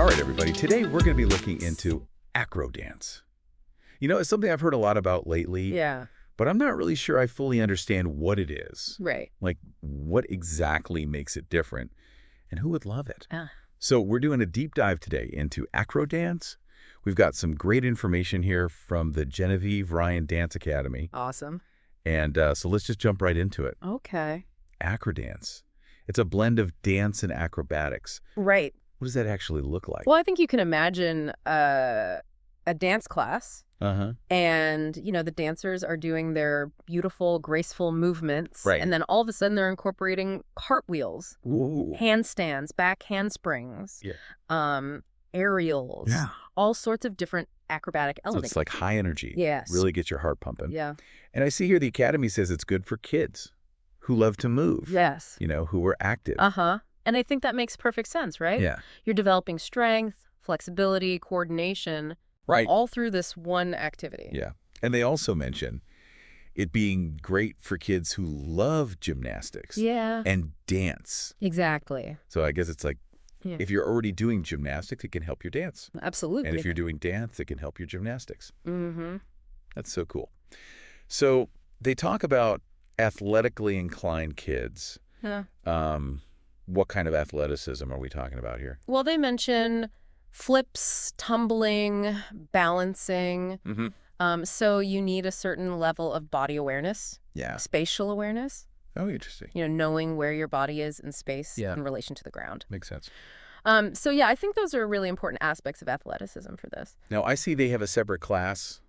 All right, everybody. Today, we're going to be looking into acro dance. You know, it's something I've heard a lot about lately, Yeah, but I'm not really sure I fully understand what it is. right. Like, what exactly makes it different, and who would love it? Ah, So we're doing a deep dive today into acro dance. We've got some great information here from the Genevieve Ryan Dance Academy. awesome. And so let's just jump right into it. Okay. Acro dance. It's a blend of dance and acrobatics. Right. What does that actually look like? Well, I think you can imagine a dance class, Uh-huh. and, the dancers are doing their beautiful, graceful movements. Right. And then all of a sudden they're incorporating cartwheels, Ooh. handstands, back handsprings, Yeah. aerials, Yeah. all sorts of different acrobatic So elements. it's like high energy. Yes. Really get your heart pumping. Yeah. And I see here the Academy says it's good for kids who love to move. Yes. Who are active. Uh-huh. And I think that makes perfect sense, right? Yeah. You're developing strength, flexibility, coordination, Right. all through this one activity. Yeah. And they also mention it being great for kids who love gymnastics Yeah. and dance. Exactly. So I guess it's like Yeah. if you're already doing gymnastics, it can help your dance. Absolutely. And if you're doing dance, it can help your gymnastics. Mm-hmm. That's so cool. So they talk about athletically inclined kids. Yeah. What kind of athleticism are we talking about here? Well, they mention flips, tumbling, balancing. Mm-hmm. So you need a certain level of body awareness, Yeah. spatial awareness, Oh, interesting. knowing where your body is in space Yeah. in relation to the ground. Makes sense. So yeah, I think those are really important aspects of athleticism for this. Now, I see they have a separate class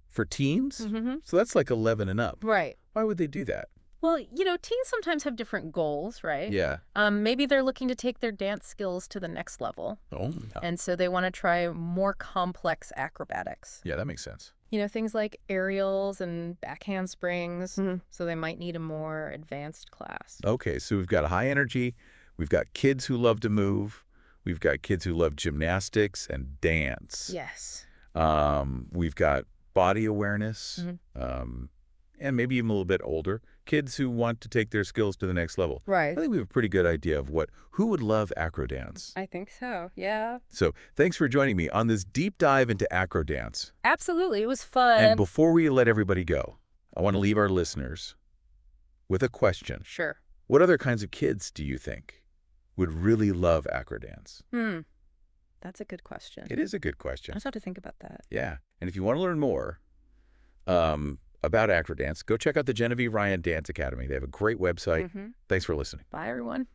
for teens. Mm-hmm. So that's like 11 and up. Right. Why would they do that? Well, teens sometimes have different goals, right? Yeah. Maybe they're looking to take their dance skills to the next level. Oh, yeah. And so they want to try more complex acrobatics. Yeah, that makes sense. Things like aerials and back handsprings. So they might need a more advanced class. Okay, so we've got high energy. We've got kids who love to move. We've got kids who love gymnastics and dance. Yes. We've got body awareness, Mm-hmm. and maybe even a little bit older. Kids who want to take their skills to the next level. I Right. think we have a pretty good idea of who would love acro dance. I think so. Yeah. So thanks for joining me on this deep dive into acro dance. Absolutely. It was fun. And before we let everybody go, I want to leave our listeners with a question. Sure. What other kinds of kids do you think would really love acro dance? That's a good question. It is a good I question. just have to think about that. Yeah. And if you want to learn more about acro dance, go check out the Genevieve Ryan Dance Academy. They have a great website. Thanks for listening. Bye, everyone.